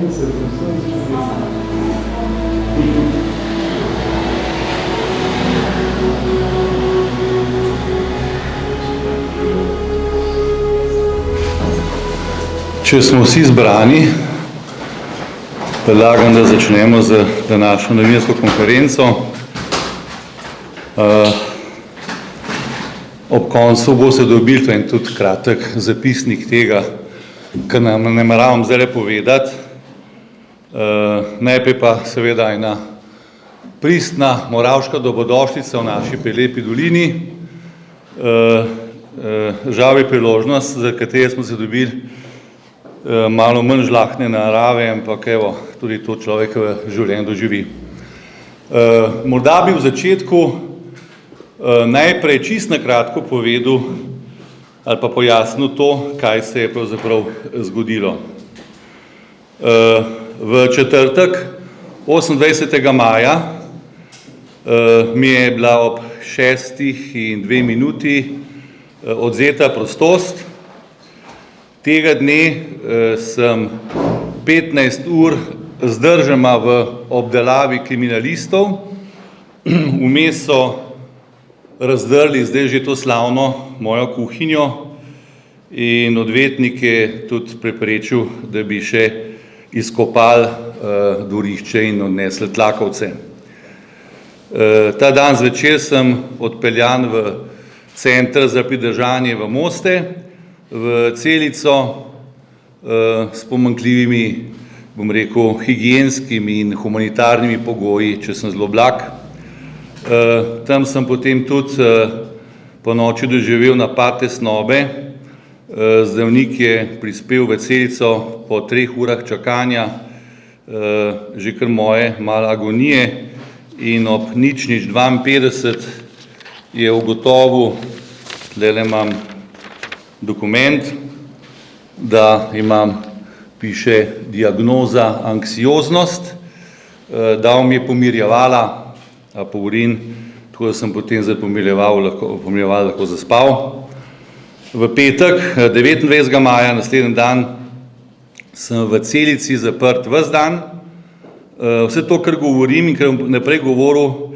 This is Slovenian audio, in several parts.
Če smo vsi zbrani, predlagam, da začnemo z današnjo novinarsko konferenco. Ob koncu boste dobili en tudi kratek zapisnik tega, kar nam nameravam zdaj povedati. Najprej pa seveda ena pristna moravška dobrodošlica v naši prelepi dolini. Žal je priložnost, za katero smo se dobili malo manj žlahtne narave, ampak evo, tudi to človek v življenju doživi. Morda bi v začetku najprej čist na kratko povedal ali pa pojasnil to, kaj se je pravzaprav zgodilo. V četrtek, 28. maja, mi je bila ob 6:02 odvzeta prostost. Tega dne sem 15 ur zdržama v obdelavi kriminalistov, vmes so razdrli zdaj že to slavno mojo kuhinjo in odvetnik je tudi preprečil, da bi še izkopali dvorišče in odnesli tlakovce. Ta dan zvečer sem odpeljan v center za pridržanje v Moste, v celico s pomanjkljivimi, bom rekel, higienskimi in humanitarnimi pogoji, če sem zelo blag. Tam sem potem tudi po noči doživel napad tesnobe. Zdravnik je prispel v celico po 3 urah čakanja, že kar moje malo agonije, in ob 00:52 je ugotovil, tlele imam dokument, da imam, piše, diagnoza anksioznost, dal mi je pomirjevala, apaurin, tako da sem potem za pomirjeval lahko zaspal. V petek, 29. maja, naslednji dan, sem v celici zaprt ves dan. Vse to, kar govorim in kar naprej govoril,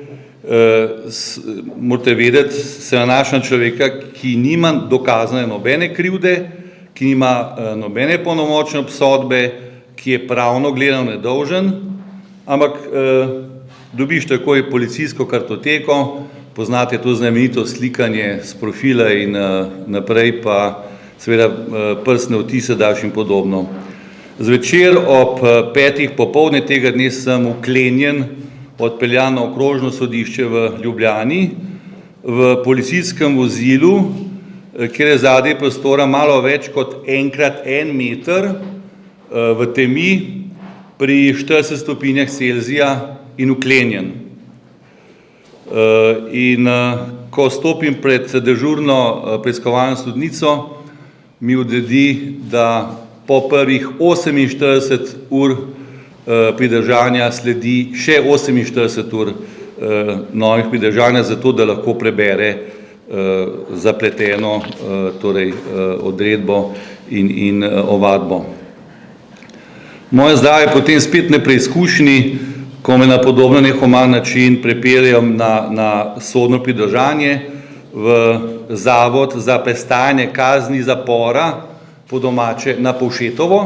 morate vedeti, se nanaša na človeka, ki nima dokazane nobene krivde, ki nima nobene polnomočne obsodbe, ki je pravno gledano nedolžen, ampak dobiš takoj policijsko kartoteko, poznate to znamenito slikanje s profila in naprej pa seveda prstne odtise daš in podobno. Zvečer ob 5. popoldne tega dne sem vklenjen, odpeljan na okrožno sodišče v Ljubljani, v policijskem vozilu, kjer je zadaj prostora malo več kot 1x1 meter, v temi, pri 40 stopinjah Celzija in vklenjen. In ko stopim pred dežurno preiskovalno sodnico, mi odredi, da po prvih 48 ur pridržanja sledi še 48 ur novih pridržanja, zato da lahko prebere zapleteno odredbo in ovadbo. Moje zdravje potem spet na preizkušnji, ko me na podobno nehuman način prepeljejo na sodno pridržanje v zavod za prestajanje kazni zapora, po domače na Povšetovo.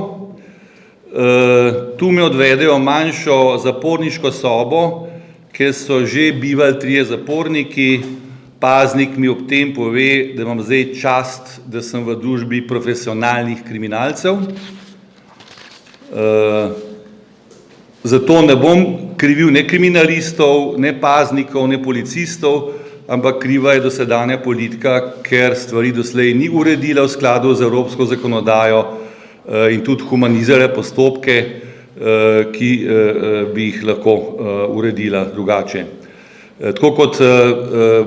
Tu me odvedejo manjšo zaporniško sobo, kjer so že bivali 3 zaporniki. Paznik mi ob tem pove, da imam zdaj čast, da sem v družbi profesionalnih kriminalcev. Zato ne bom krivil ne kriminalistov, ne paznikov, ne policistov, ampak kriva je dosedanja politika, ker stvari doslej ni uredila v skladu z evropsko zakonodajo in tudi humanizirala postopke, ki bi jih lahko uredila drugače. Tako kot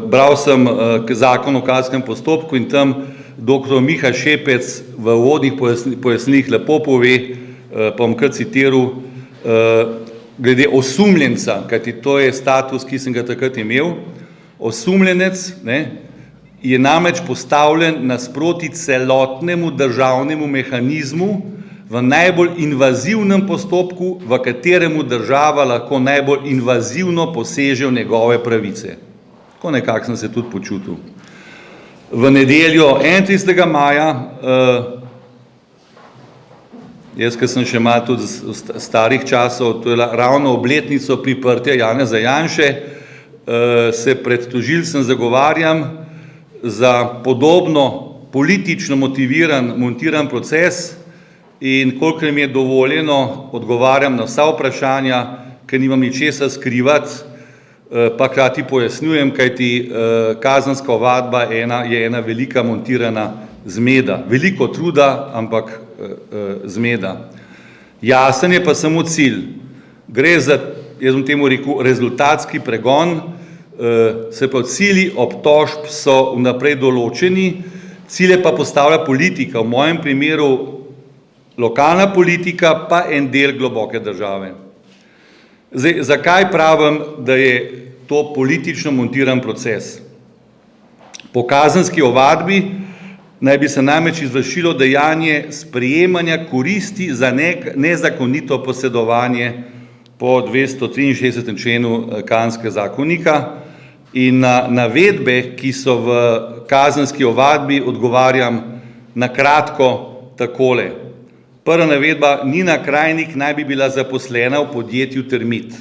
bral sem zakon o kazenskem postopku in tam dr. Miha Šepec v uvodnih pojasnilih lepo pove, pa bom kar citiral, glede osumljenca, kajti to je status, ki sem ga takrat imel. Osumljenec je namreč postavljen nasproti celotnemu državnemu mehanizmu v najbolj invazivnem postopku, v kateremu država lahko najbolj invazivno poseže v njegove pravice. Tako nekako sem se tudi počutil. V nedeljo 31. maja, jaz, ki sem še malo tudi starih časov, to je ravno obletnico priprtja Janeza Janše, se pred tožilcem zagovarjam za podobno politično montiran proces in kolikor mi je dovoljeno, odgovarjam na vsa vprašanja, ker nimam ničesar skrivati, pa hkrati pojasnjujem, kajti kazenska ovadba je ena velika montirana zmeda. Veliko truda, ampak zmeda. Jasen je pa samo cilj. Gre za, jaz bom temu rekel, rezultatski pregon, se pa cilji obtožb so vnaprej določeni, cilje pa postavlja politika, v mojem primeru lokalna politika, pa en del globoke države. Zdaj, zakaj pravim, da je to politično montiran proces? Po kazenski ovadbi naj bi se namreč izvršilo dejanje sprejemanja koristi za nezakonito posedovanje po 263. členu Kazenskega zakonika in na navedbe, ki so v kazenski ovadbi, odgovarjam na kratko takole. Prva navedba, Nina Krajnik naj bi bila zaposlena v podjetju Termit.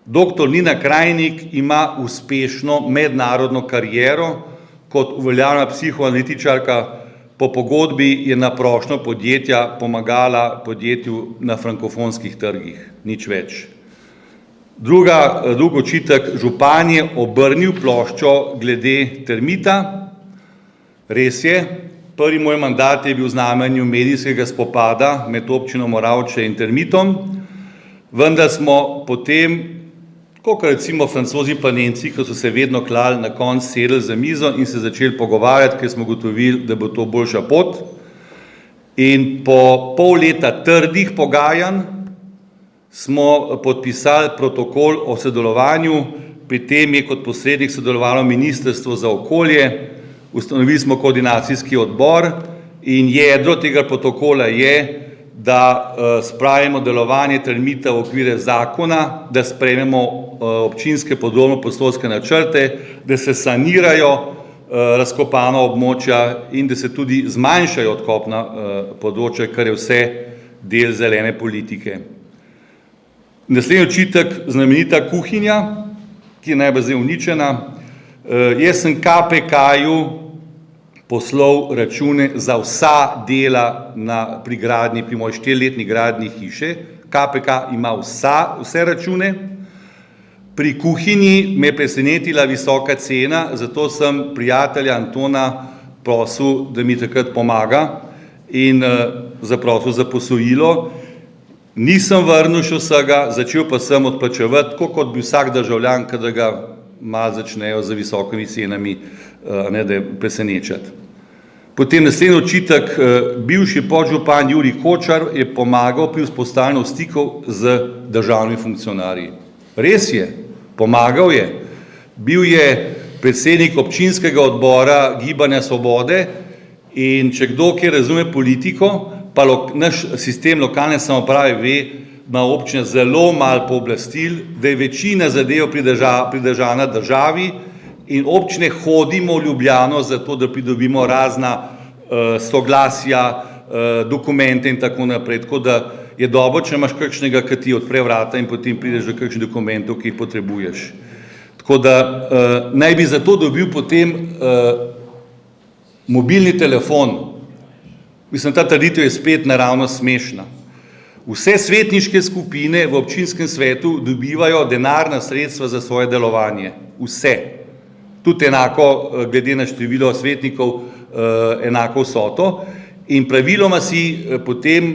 Doktor Nina Krajnik ima uspešno mednarodno kariero, kot uveljavljena psihoanalitičarka, po pogodbi je na prošnjo podjetja pomagala podjetju na frankofonskih trgih, nič več. Drug očitek, župan je obrnil ploščo glede Termita. Res je, prvi moj mandat je bil v znamenju medijskega spopada med občino Moravče in Termitom, vendar smo potem, kot recimo Francozi pa Nemci, ki so se vedno klali, na koncu sedli za mizo in se začeli pogovarjati, ker smo ugotovili, da bo to boljša pot. In po pol leta trdih pogajanj smo podpisali protokol o sodelovanju, pri tem je kot posrednik sodelovalo Ministrstvo za okolje, ustanovili smo koordinacijski odbor in jedro tega protokola je, da spravimo delovanje Termita v okvire zakona, da sprejmemo občinske podrobno-prostorske načrte, da se sanirajo razkopana območja in da se tudi zmanjšajo odkopna področja, kar je vse del zelene politike. Naslednji očitek, znamenita kuhinja, ki je najbolj zdaj uničena. Jaz sem KPK-ju poslal račune za vsa dela pri gradnji, pri moji 4-letni gradnji hiše. KPK ima vse račune. Pri kuhinji me je presenetila visoka cena, zato sem prijatelja Antona prosil, da mi takrat pomaga in zaprosil za posojilo. Nisem vrnil še vsega, začel pa sem odplačevati, tako kot bi vsak državljan, kadar ga malo začnejo z visokimi cenami, ne da je presenečati. Potem naslednji očitek, bivši podžupan Jurij Kočar je pomagal pri vzpostavljanju stikov z državnimi funkcionarji. Res je, pomagal je. Bil je predsednik občinskega odbora Gibanja Svobode in če kdo, ki razume politiko, pa naš sistem lokalne samouprave ve, ima občina zelo malo pooblastil, da je večina zadev pridržana državi in občine hodimo v Ljubljano zato, da pridobimo razna soglasja, dokumente in tako naprej. Tako da je dobro, če imaš kakšnega, ki ti odpre vrata in potem prideš do kakšnih dokumentov, ki jih potrebuješ. Tako da naj bi zato dobil potem mobilni telefon. Mislim, ta trditev je spet naravnost smešna. Vse svetniške skupine v občinskem svetu dobivajo denarna sredstva za svoje delovanje. Vse. Tudi enako, glede na število svetnikov, enako vsoto. In praviloma si potem,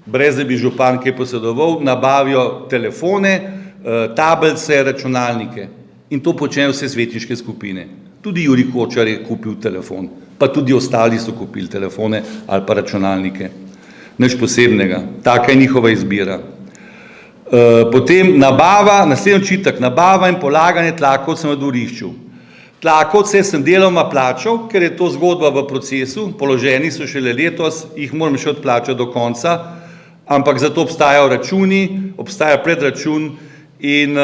brez da bi župan kaj posedoval, nabavijo telefone, tablice, računalnike. In to počnejo vse svetniške skupine. Tudi Jurij Kočar je kupil telefon, pa tudi ostali so kupili telefone ali pa računalnike. Nič posebnega. Taka je njihova izbira. Potem nabava, naslednji očitek, nabava in polaganje tlakovcev na dvorišču. Tlakovce sem deloma plačal, ker je to zgodba v procesu, položeni so šele letos, jih moram še odplačati do konca, ampak zato obstajajo računi, obstaja predračun in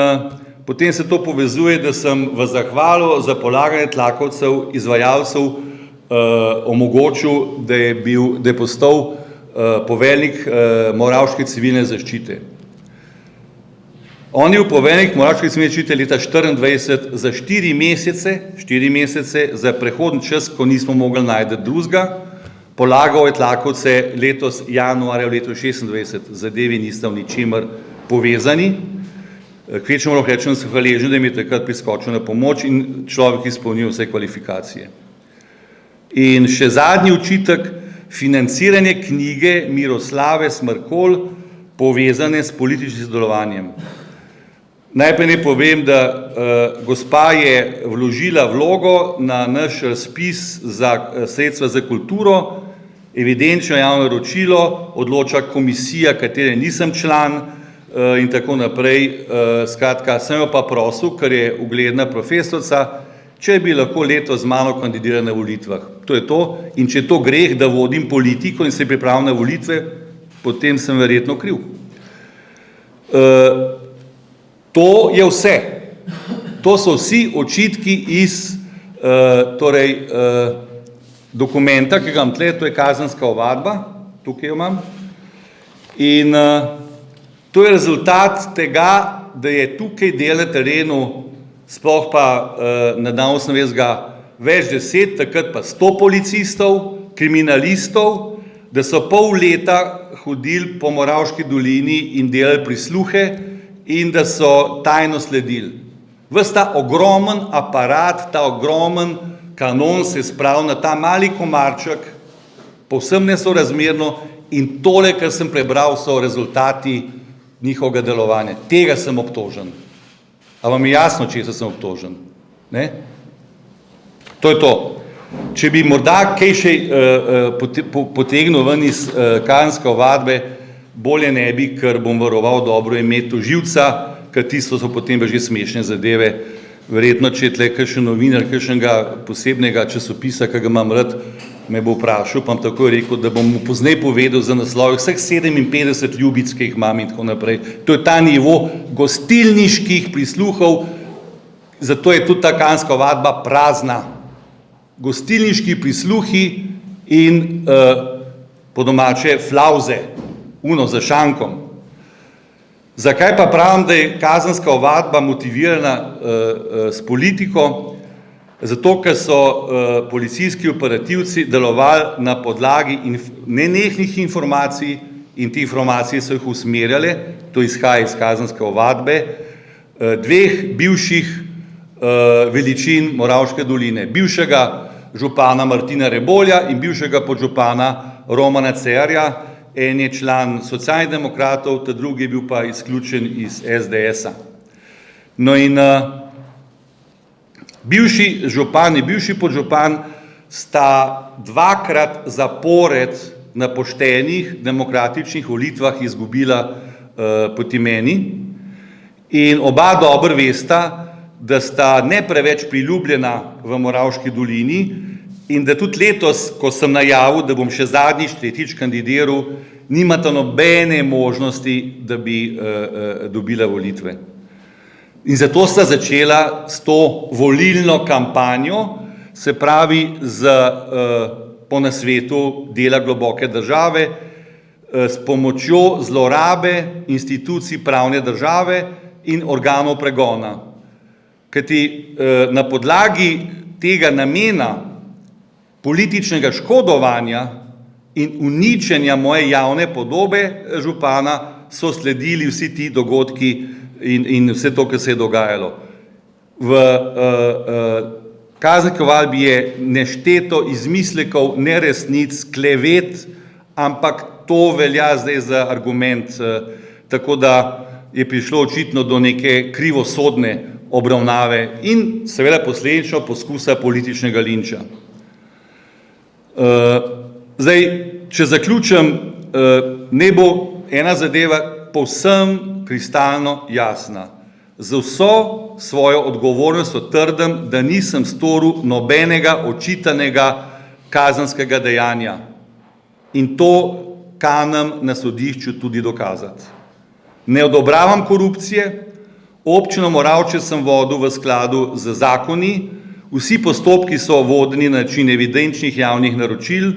potem se to povezuje, da sem v zahvalo za polaganje tlakovcev izvajalcev omogočil, da je postal poveljnik Moravške civilne zaščite. On je bil poveljnik Moravške civilne zaščite leta 24 za 4 mesece za prehodni čas, ko nismo mogli najti drugega. Polagal je tlakovce letos januarja v letu 26, zadevi nista v ničemer povezani. Kvečemu lahko rečem, da sem hvaležen, da mi je takrat priskočil na pomoč in človek izpolnil vse kvalifikacije. In še zadnji očitek, financiranje knjige Miroslave Smrkolj, povezane s političnim sodelovanjem. Najprej naj povem, da gospa je vložila vlogo na naš razpis za sredstva za kulturo, evidenčno javno naročilo, odloča komisija, katere nisem član in tako naprej. Skratka, sem jo pa prosil, ker je ugledna profesorica, če bi lahko letos z mano kandidirala na volitvah. To je to. In če je to greh, da vodim politiko in se pripravljam na volitve, potem sem verjetno kriv. To je vse. To so vsi očitki iz dokumenta, ki ga imam tle, to je kazenska ovadba, tukaj jo imam. In to je rezultat tega, da je tukaj del na terenu, sploh pa na dan 28. več 10, takrat pa 100 policistov, kriminalistov, da so pol leta hodili po Moravški dolini in delali prisluhe in da so tajno sledili. Ves ta ogromen aparat, ta ogromen kanon se spravil na ta mali komarček, povsem nesorazmerno in tole, kar sem prebral, so rezultati njihovega delovanja. Tega sem obtožen. A vam je jasno, česa sem obtožen? Ne? To je to. Če bi morda kaj še potegnil ven iz kazenske ovadbe, bolje ne bi, ker bom varoval dobro ime tožilca, ker tisto so potem že smešne zadeve. Verjetno, če je tle kakšen novinar, kakšnega posebnega časopisa, ki ga imam rad, me bo vprašal, pa tako je rekel, da bom mu pozneje povedal za naslov vseh 57 ljubic, ki jih imam in tako naprej. To je ta nivo gostilniških prisluhov, zato je tudi ta kazenska ovadba prazna. Gostilniški prisluhi in po domače flavze, za šankom. Zakaj pa pravim, da je kazenska ovadba motivirana s politiko? Zato, ker so policijski operativci delovali na podlagi nenehnih informacij in te informacije so jih usmerjale, to izhaja iz kazenske ovadbe, dveh bivših veličin Moravške doline, bivšega župana Martina Rebolja in bivšega podžupana Romana Cerarja. En je član Socialnih demokratov, ta drugi je bil pa izključen iz SDS-a. No in bivši župan in bivši podžupan sta dvakrat zapored na poštenih demokratičnih volitvah izgubila proti meni in oba dobro vesta, da sta ne preveč priljubljena v Moravški dolini in da tudi letos, ko sem najavil, da bom še zadnjič, tretjič kandidiral, nimata nobene možnosti, da bi dobila volitve. In zato sta začela s to volilno kampanjo, se pravi po nasvetu dela globoke države, s pomočjo zlorabe institucij pravne države in organov pregona. Kajti na podlagi tega namena političnega škodovanja in uničenja moje javne podobe župana so sledili vsi ti dogodki in vse to, kar se je dogajalo. V kazenski ovadbi je nešteto izmislekov, neresnic, klevet, ampak to velja zdaj za argument, tako da je prišlo očitno do neke krivosodne obravnave in seveda posledično poskusa političnega linča. Zdaj, če zaključim, ne bo ena zadeva povsem kristalno jasna. Z vso svojo odgovornostjo trdim, da nisem storil nobenega očitanega kazenskega dejanja. In to kanem na sodišču tudi dokazati. Ne odobravam korupcije, občino Moravče sem vodil v skladu z zakoni, vsi postopki so vodeni na način evidenčnih javnih naročil,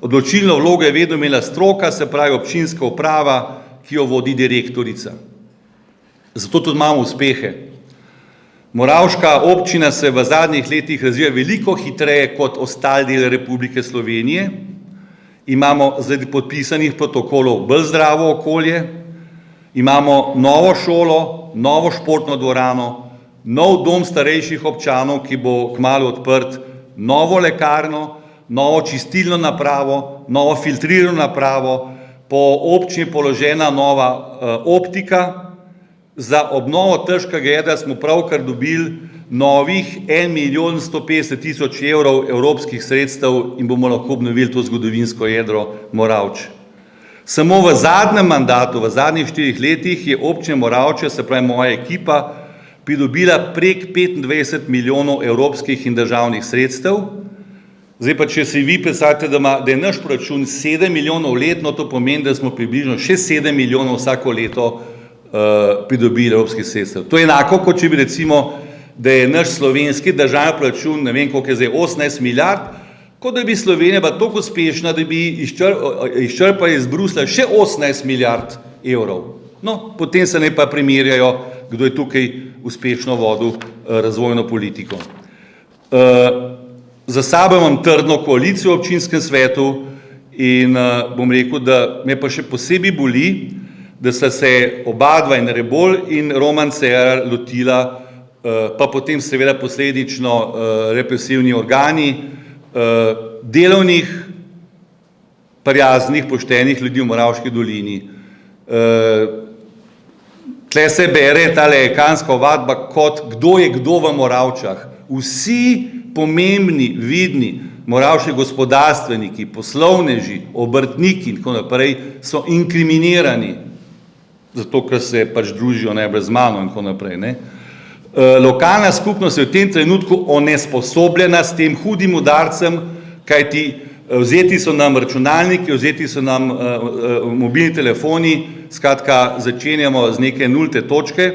odločilno vlogo je vedno imela stroka, se pravi občinska uprava, ki jo vodi direktorica. Zato tudi imamo uspehe. Moravška občina se v zadnjih letih razvija veliko hitreje kot ostali del Republike Slovenije. Imamo zaradi podpisanih protokolov bolj zdravo okolje, imamo novo šolo, novo športno dvorano, nov dom starejših občanov, ki bo kmalu odprt, novo lekarno, novo čistilno napravo, novo filtrirano napravo, po občini položena nova optika. Za obnovo Trškega jedra smo pravkar dobili novih 1.150.000 evrov evropskih sredstev in bomo lahko obnovili to zgodovinsko jedro Moravč. Samo v zadnjem mandatu, v zadnjih 4 letih je občina Moravče, se pravi moja ekipa, pridobila prek 25 milijonov evropskih in državnih sredstev. Zdaj pa, če si vi predstavljate, da je naš proračun 7 milijonov letno, to pomeni, da smo približno še 7 milijonov vsako leto pridobili evropskih sredstev. To je enako, kot če bi recimo, da je naš slovenski državni proračun, ne vem koliko je zdaj, 18 milijard, kot da bi Slovenija bila toliko uspešna, da bi izčrpali iz Bruslja še 18 milijard evrov. No, potem se ne pa primerjajo, kdo je tukaj uspešno vodil razvojno politiko. Za sabo imam trdno koalicijo v občinskem svetu in bom rekel, da me pa še posebej boli, da sta se obadva in Rebolj in Roman Cerar lotila, pa potem seveda posledično represivni organi, delovnih, prijaznih, poštenih ljudi v Moravški dolini. Tle se bere tale kanska ovadba kot kdo je kdo v Moravčah. Vsi pomembni, vidni moravški gospodarstveniki, poslovneži, obrtniki in tako naprej so inkriminirani, zato ker se pač družijo najbolj z mano in tako naprej. Lokalna skupnost je v tem trenutku onesposobljena s tem hudim udarcem, kajti vzeti so nam računalniki, vzeti so nam mobilni telefoni, skratka začenjamo z neke nulte točke.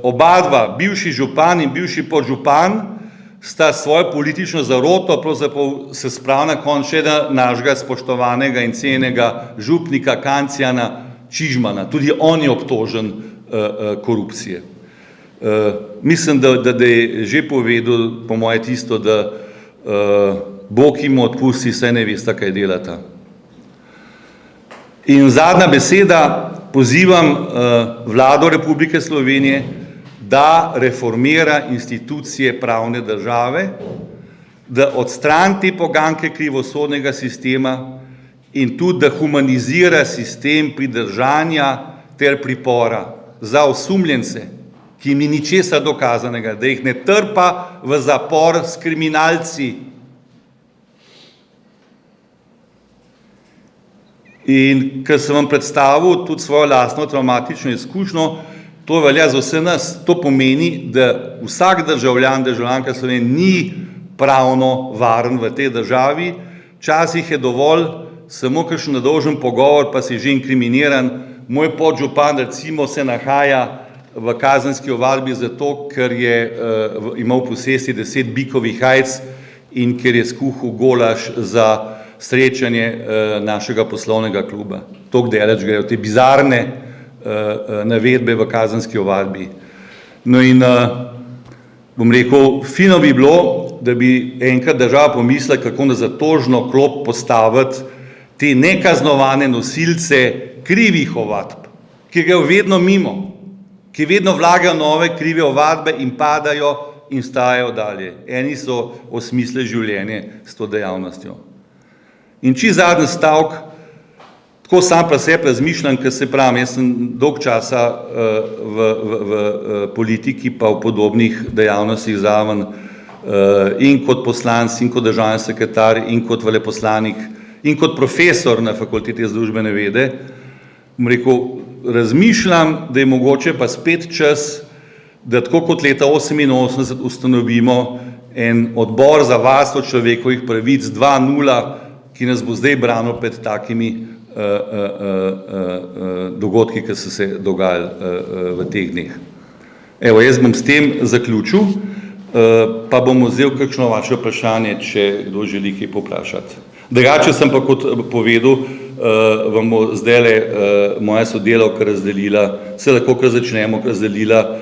Obadva, bivši župan in bivši podžupan, sta svojo politično zaroto pravzaprav se spravila na konec še našega spoštovanega in cenjenega župnika Kancijana Čižmana. Tudi on je obtožen korupcije. Mislim, da je že povedal, po moje tisto, da Bog jim odpusti, saj ne veste, kaj delata. In zadnja beseda, pozivam vlado Republike Slovenije, da reformira institucije pravne države, da odstrani te poganjke krivosodnega sistema in tudi, da humanizira sistem pridržanja ter pripora za osumljence, ki jim ni ničesar dokazanega, da jih ne trpa v zapor s kriminalci. In ker sem vam predstavil tudi svojo lastno travmatično izkušnjo, to velja za vse nas. To pomeni, da vsak državljan, državljanka Slovenije ni pravno varen v tej državi. Včasih je dovolj samo kakšen nedolžen pogovor, pa si že inkriminiran. Moj podžupan recimo se nahaja v kazenski ovadbi zato, ker je imel v posesti 10 bikovih jajc in ker je skuhal golaž za srečanje našega poslovnega kluba. Toliko daleč grejo te bizarne navedbe v kazenski ovadbi. No in bom rekel, fino bi bilo, da bi enkrat država pomislila, kako na zatožno klop postaviti te nekaznovane nosilce krivih ovadb, ki grejo vedno mimo, ki vedno vlagajo nove krive ovadbe in padajo in vstajajo dalje. Eni so osmislili življenje s to dejavnostjo. In čisto zadnji stavek, tako sam pa sebi razmišljam, ker se pravim, jaz sem dolg časa v politiki pa v podobnih dejavnostih zraven in kot poslanec, in kot državni sekretar, in kot veleposlanik, in kot profesor na Fakulteti za družbene vede. Bom rekel, razmišljam, da je mogoče pa spet čas, da tako kot leta 1988 ustanovimo en odbor za varstvo človekovih pravic 2.0, ki nas bo zdaj branil pred takimi dogodki, ki so se dogajali v teh dneh. Evo, jaz bom s tem zaključil, pa bom vzel kakšno vaše vprašanje, če kdo želi kaj poprašati. Drugače sem pa, kot povedal, vam bo zdajle moja sodelavka razdelila, se lahko kar začnemo, razdelila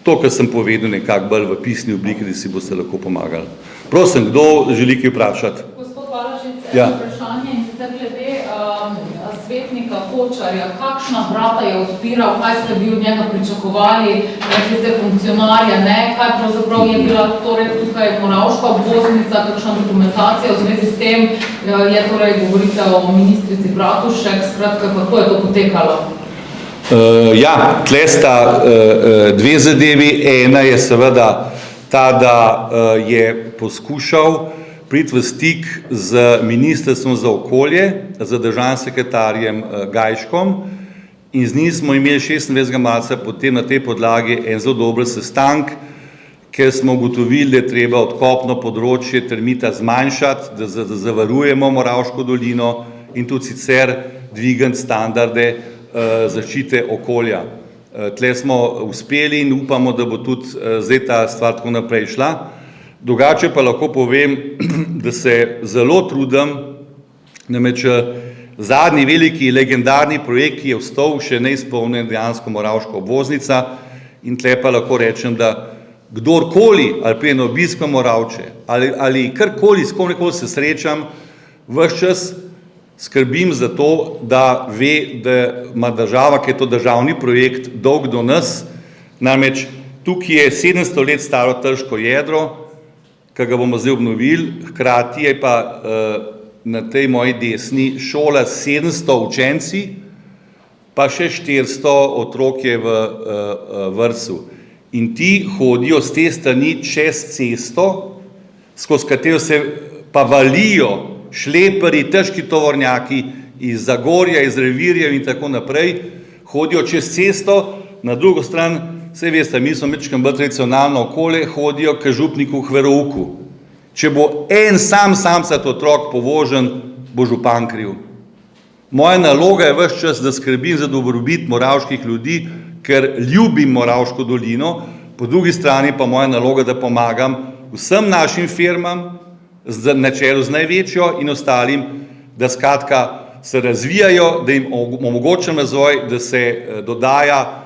to, kar sem povedal nekako bolj v pisni obliki, da si boste lahko pomagali. Prosim, kdo želi kaj vprašati? Gospod Balažič, vprašanje in sicer glede svetnika Hočarja, kakšna vrata je odpiral, kaj ste bi od njega pričakovali, rekli ste funkcionarja, ne, kaj pravzaprav je bila torej tukaj moravška obvoznica, kakšna dokumentacija v zvezi s tem, je torej govorite o ministrici Bratušek, skratka, kako je to potekalo? Ja, tle sta dve zadevi, ena je seveda ta, da je poskušal priti v stik z Ministrstvom za okolje, z državnim sekretarjem Gajškom in z njim smo imeli 26. marca potem na tej podlagi en zelo dober sestank, ker smo ugotovili, da je treba odkopno področje termita zmanjšati, da zavarujemo Moravško dolino in tudi sicer dvigati standarde zaščite okolja. Tle smo uspeli in upamo, da bo tudi zdaj ta stvar tako naprej šla. Drugače pa lahko povem, da se zelo trudim, namreč zadnji veliki legendarni projekt, ki je ostal še neizpolnjen, dejansko Moravška obvoznica, in tle pa lahko rečem, da kdorkoli ali prije na obisk v Moravče ali karkoli, s komkoli se srečam, ves čas skrbim za to, da ve, da ima država, ki je to državni projekt, dolg do nas, namreč tukaj je 700 let staro trško jedro, ki ga bomo zdaj obnovili, hkrati je pa na tej moji desni šola s 700 učenci, pa še 400 otrok je v vrtcu. In ti hodijo z te strani čez cesto, skozi katero se pa valijo šleperji, težki tovornjaki iz Zagorja, iz revirjev in tako naprej, hodijo čez cesto, na drugo stran, saj veste, mi smo mečkam bolj tradicionalno okolje, hodijo k župniku v Verouku. Če bo en samcat otrok povožen, bo župan kriv. Moja naloga je ves čas, da skrbim za dobrobit moravških ljudi, ker ljubim Moravško dolino, po drugi strani pa moja naloga, da pomagam vsem našim firmam, na čelu z največjo in ostalim, da skratka se razvijajo, da jim omogočam razvoj, da se dodaja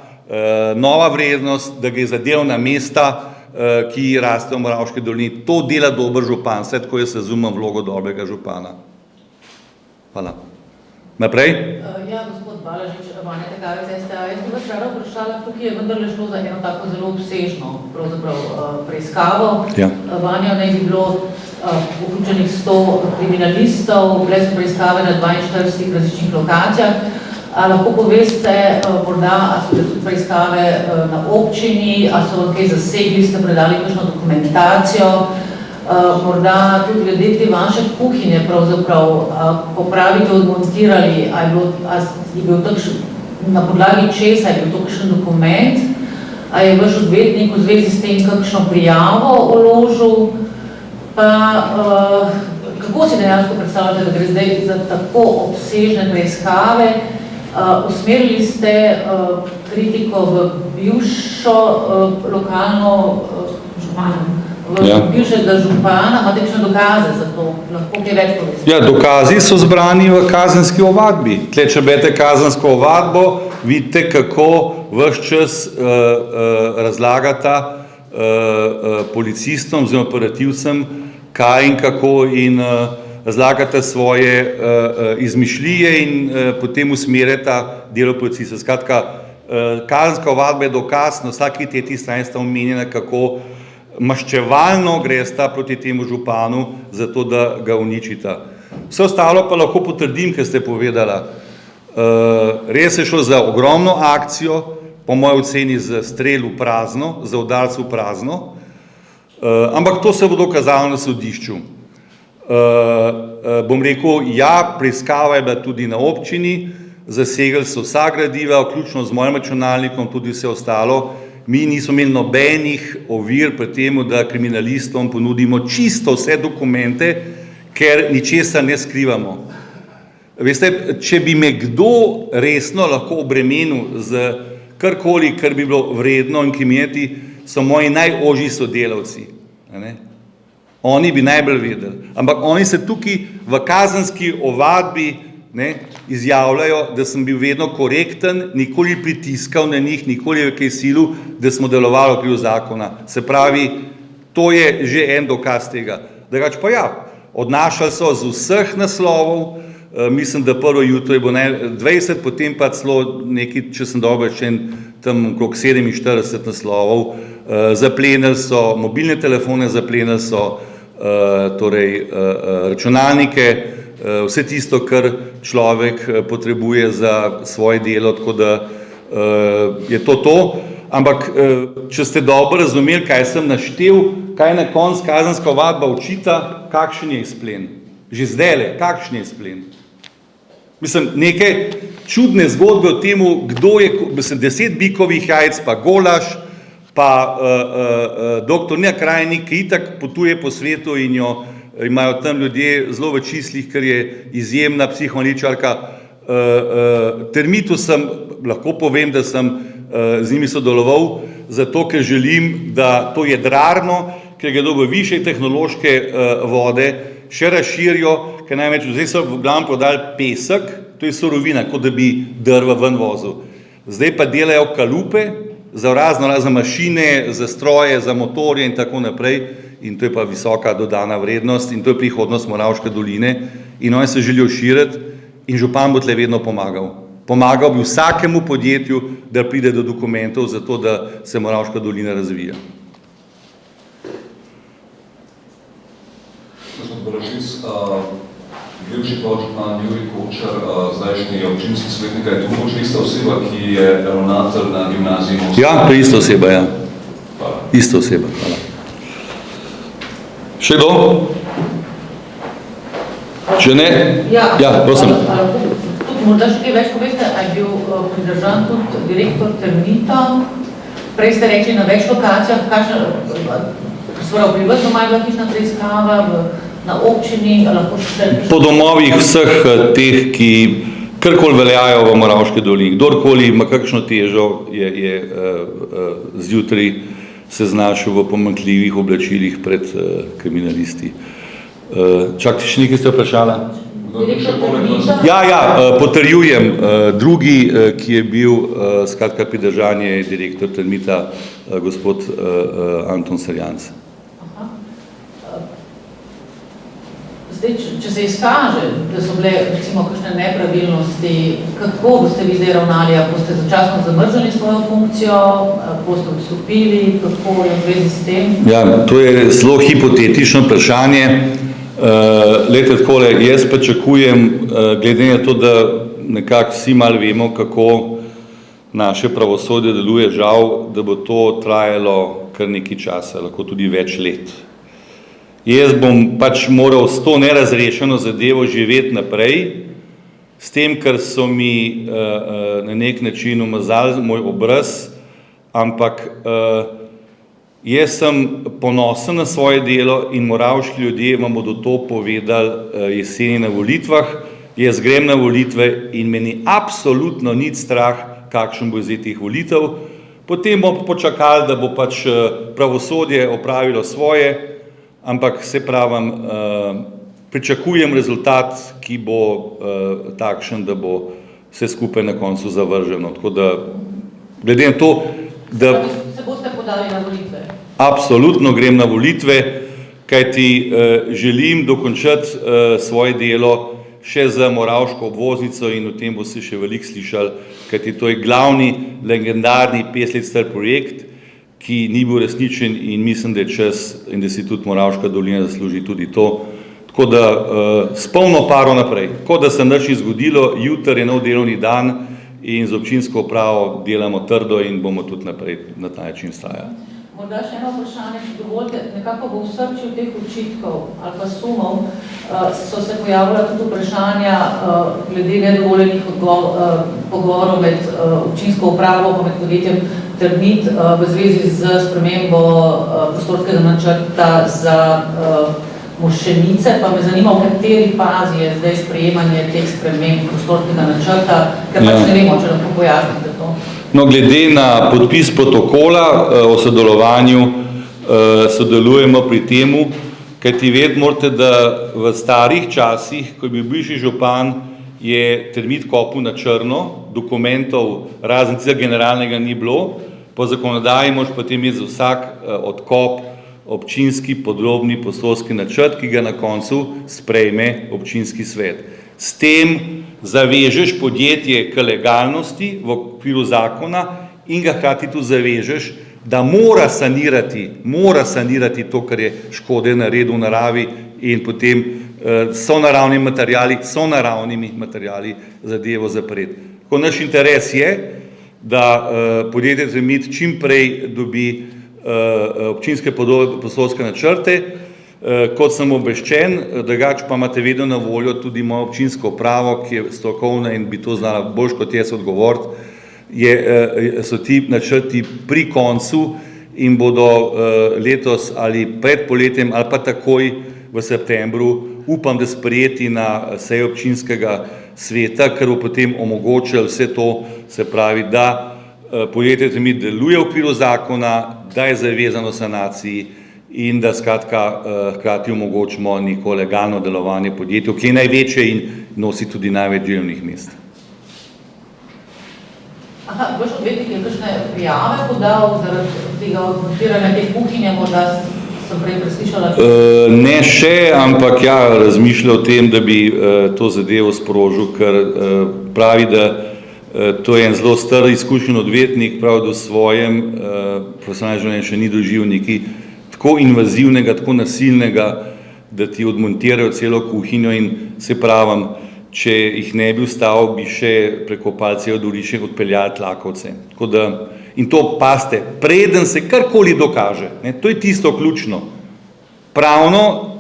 nova vrednost, da gre za delovna mesta, ki rastejo v Moravški dolini. To dela dober župan, vse tako jaz razumem vlogo dobrega župana. Hvala. Naprej? Ja, gospod Balažič, Vanja Tegavec, STA, jaz bi vas rada vprašala, tukaj je vendarle šlo za eno tako zelo obsežno preiskavo. Vanja naj bi bilo vključenih 100 kriminalistov, bile so preiskave na 42 različnih lokacijah. Lahko poveste, morda, a so tudi preiskave na občini, a so kaj zasegli, ste predali kakšno dokumentacijo, morda tudi glede te vaše kuhinje pravzaprav, ko pravite odmontirali, a je bil na podlagi česa, je bil to kakšen dokument, a je vaš odvetnik v zvezi s tem kakšno prijavo vložil, pa kako si dejansko predstavljate, da gre zdaj za tako obsežne preiskave? Usmerili ste kritiko v bivšo lokalno bivšega župana, imate kakšne dokaze za to? Lahko kaj več povesti? Ja, dokazi so zbrani v kazenski ovadbi. Tle, če berete kazensko ovadbo, vidite, kako ves čas razlagata policistom oziroma operativcem, kaj in kako in razlagate svoje izmišljije in potem usmerjate delo policista. Skratka, kazenska ovadba je dokaz, na vsaki tretji strani sta omenjena, kako maščevalno gresta proti temu županu, zato da ga uničita. Vse ostalo pa lahko potrdim, ker ste povedala. Res je šlo za ogromno akcijo, po moji oceni za strel v prazno, za udarc v prazno, ampak to se bo dokazalo na sodišču. Bom rekel, ja, preiskava je bila tudi na občini, zasegli so vsa gradiva, vključno z mojim računalnikom, tudi vse ostalo. Mi nismo imeli nobenih ovir pri temu, da kriminalistom ponudimo čisto vse dokumente, ker ničesar ne skrivamo. Veste, če bi me kdo resno lahko obremenil z karkoli, kar bi bilo vredno inkriminirati, so moji najožji sodelavci. Oni bi najbolj vedeli. Ampak oni se tukaj v kazenski ovadbi izjavljajo, da sem bil vedno korekten, nikoli pritiskal na njih, nikoli v kaj silu, da smo delovali v okviru zakona. Se pravi, to je že en dokaz tega. Drugač pa ja, odnašali so z vseh naslovov, mislim, da prvo jutro je bilo 20, potem pa celo nekaj, če sem dobro rečen, tam okrog 47 naslovov, zaplenili so mobilne telefone, zaplenili so torej računalnike, vse tisto, kar človek potrebuje za svoje delo, tako da je to. Ampak, če ste dobro razumeli, kaj sem naštel, kaj na koncu kazenska ovadba očita, kakšen je izplen. Že zdajle, kakšen je izplen. Mislim, neke čudne zgodbe o temu, kdo je, mislim, 10 bikovih jajc, pa golaž, pa doktor Nina Krajnik, ki itak potuje po svetu in jo imajo tam ljudje zelo v čislih, ker je izjemna psihoanalitičarka. Termitu sem, lahko povem, da sem z njimi sodeloval, zato ker želim, da to jedrarno, ker gredo v višje tehnološke vode, še razširijo, ker največ, zdaj so v glavnem prodali pesek, to je surovina, kot da bi drva ven vozil. Zdaj pa delajo kalupe za razne mašine, za stroje, za motorje in tako naprej, in to je pa visoka dodana vrednost in to je prihodnost Moravške doline in oni se želijo širiti in župan bo tle vedno pomagal. Pomagal bi vsakemu podjetju, da pride do dokumentov za to, da se Moravška dolina razvija. Gospod Balažic, bivši podžupan Jurij Kočar, zdajšnji občinski svetnik, je to moč ista oseba, ki je ravnatelj na gimnaziji Moskva? Ja, to je ista oseba, ja. Hvala. Ista oseba, hvala. Še kdo? Če ne? Ja, prosim. Morda še kaj več poveste, a je bil pridržan tudi direktor Termita, prej ste rekli na več lokacijah, v privatno ima bila hišna preiskava, na občini, lahko še... Po domovih vseh teh, ki karkoli veljajo v Moravški dolini, kdorkoli ima kakšno težo, je zjutraj se znašel v pomanjkljivih oblačilih pred kriminalisti. Čakajte, še nekaj ste vprašala? Ja, potrjujem, drugi, ki je bil skratka pridržan, je direktor Termita, gospod Anton Serjanc. Zdaj, če se izkaže, da so bile recimo kakšne nepravilnosti, kako boste vi zdaj ravnali, a boste začasno zamrznili svojo funkcijo, boste odstopili, kako je v zvezi s tem? Ja, to je zelo hipotetično vprašanje. Lejte takole, jaz pričakujem, glede na to, da nekako vsi malo vemo, kako naše pravosodje deluje, žal, da bo to trajalo kar nekaj časa, lahko tudi več let. Jaz bom pač moral s to nerazrešeno zadevo živeti naprej, s tem, ker so mi na nek način umazali moj obraz, ampak jaz sem ponosen na svoje delo in moravški ljudje vam bodo to povedali jeseni na volitvah. Jaz grem na volitve in meni absolutno nič strah, kakšen bo izid teh volitev. Potem bomo počakali, da bo pač pravosodje opravilo svoje, ampak se pravim, pričakujem rezultat, ki bo takšen, da bo vse skupaj na koncu zavrženo. Tako da, glede na to, da... Se boste podali na volitve? Absolutno grem na volitve, kajti želim dokončati svoje delo še za Moravško obvoznico in o tem bo se še veliko slišali, kajti to je glavni legendarni 5 let star projekt, ki ni bil resničen in mislim, da je čas in da si tudi Moravška dolina zasluži tudi to. Tako da s polno paro naprej, kot da se nič ni zgodilo, jutri je nov delovni dan in z občinsko upravo delamo trdo in bomo tudi naprej na ta način vztrajali. Morda še eno vprašanje, če dovolite, nekako v srčju teh očitkov ali pa sumov so se pojavila tudi vprašanja glede nedovoljenih pogovorov med občinsko upravo pa med podjetjem Termit v zvezi z spremembo prostorskega načrta za Moščenice, pa me zanima, v kateri fazi je zdaj sprejemanje teh sprememb prostorskega načrta, ker pač ne vemo, če lahko pojasnite to. No, glede na podpis protokola o sodelovanju, sodelujemo pri temu, kajti vedeti morate, da v starih časih, ko je bil bivši župan, je Termit kopal na črno, dokumentov razen tega generalnega ni bilo, po zakonodaji moraš potem imeti za vsak odkop občinski podrobni prostorski načrt, ki ga na koncu sprejme občinski svet. S tem zavežeš podjetje k legalnosti v okviru zakona in ga hkrati tudi zavežeš, da mora sanirati to, kar je škode naredil v naravi in potem sonaravnimi materiali zadevo zapreti. Tako naš interes je, da podjetje Termit čim prej dobi občinske prostorske načrte. Kot sem obveščen, drugače pa imate vedno na voljo tudi mojo občinsko upravo, ki je strokovna in bi to znala boljš kot jaz odgovoriti, so ti načrti pri koncu in bodo letos ali pred poletjem ali pa takoj v septembru, upam, da sprejeti na seji občinskega sveta, ker bo potem omogočilo vse to, se pravi, da podjetje Termit deluje v okviru zakona, da je zavezano sanaciji in da skratka hkrati omogočimo neko legalno delovanje podjetju, ki je največje in nosi tudi največ delovnih mest. Aha, vaš odvetnik je kakšne prijave podal zaradi tega odmontiranja te kuhinje, morda sem prej preslišala? Ne še, ampak ja, razmišlja o tem, da bi to zadevo sprožil, ker pravi, da to je en zelo star izkušen odvetnik, pravi, da v svojem profesionalnem življenju še ni doživel neki tako invazivnega, tako nasilnega, da ti odmontirajo celo kuhinjo in se pravim, če jih ne bi ustavil, bi še prekopali celo dvorišče in odpeljali tlakovce. Tako da, in to pazite, preden se karkoli dokaže, ne, to je tisto ključno. Pravno,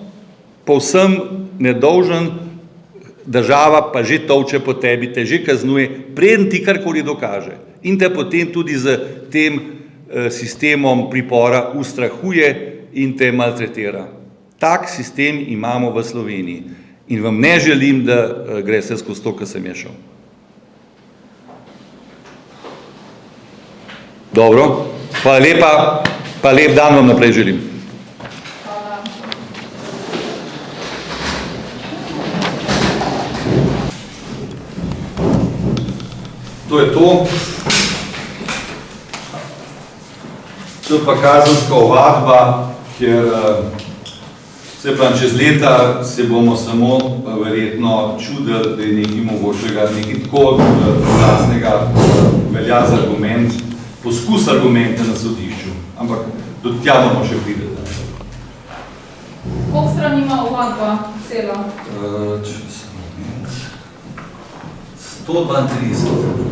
povsem nedolžen, država pa že tolče po tebi, te že kaznuje, preden ti karkoli dokaže. In te potem tudi z tem sistemom pripora ustrahuje in te maltretira. Tak sistem imamo v Sloveniji in vam ne želim, da gre se skozi to, kar sem je šel. Dobro, hvala lepa, pa lep dan vam naprej želim. To je to. To je pa kazenska ovadba, ker se pravi, čez leta se bomo samo verjetno čudili, da je nekaj mogočega, nekaj tako jasnega velja za argument, poskus argumente na sodišču, ampak do tja bomo še prideti. Koliko stran ima ovadba cela? 132.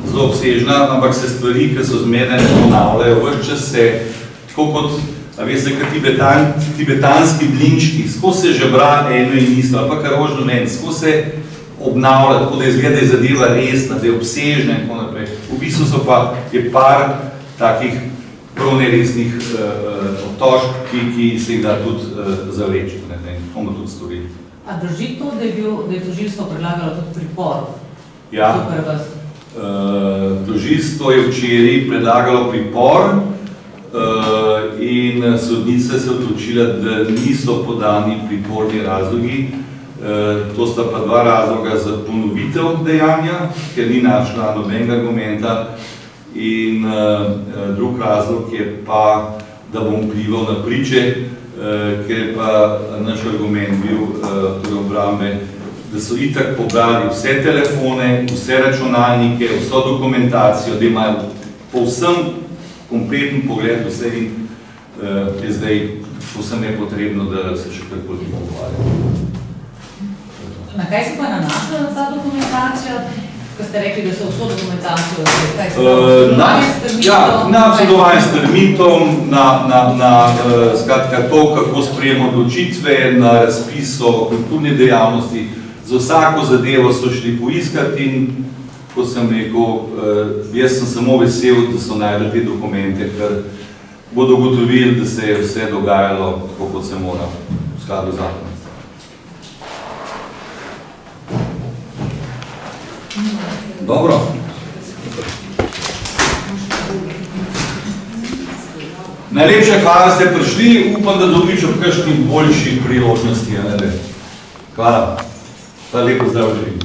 Zelo obsežna, ampak se stvari, ki so zmedene, ponavljajo, ves čas se, tako kot, a veste, tibetanski blinčki, skozi se žebra eno in isto, ali pa kar rožno ven, skozi se obnavlja, tako da izgleda, da je zadeva resna, da je obsežna in tako naprej. V bistvu so pa, je par takih prav neresnih obtožb, ki se jih da tudi zavreči, in bomo tudi storili. A drži to, da je tožilstvo predlagalo tudi pripor? Ja. Tožilstvo je včeraj predlagalo pripor in sodnica se odločila, da niso podani priporni razlogi. To sta pa dva razloga za ponovitev dejanja, ker ni našla nobenega argumenta, in drug razlog je pa, da bom vplival na priče, ker je pa naš argument bil obrambe, da so itak pobrali vse telefone, vse računalnike, vso dokumentacijo, da imajo povsem kompleten pogled vse in je zdaj povsem nepotrebno, da se še karkoli pogovarja. Na kaj se pa nanaša ta dokumentacija? Ko ste rekli, da so vso dokumentacijo, na sodelovanju s termitom, skratka to, kako sprejemo odločitve, na razpis o kulturni dejavnosti, za vsako zadevo so šli poiskati in, kot sem rekel, jaz sem samo vesel, da so najdli te dokumente, ker bodo ugotovili, da se je vse dogajalo tako, kot se mora, v skladu z zakonom. Dobro. Najlepša hvala, da ste prišli, upam, da dobiš ob kakšnih boljših priložnosti. Hvala. Hvala lepo zdrav želim.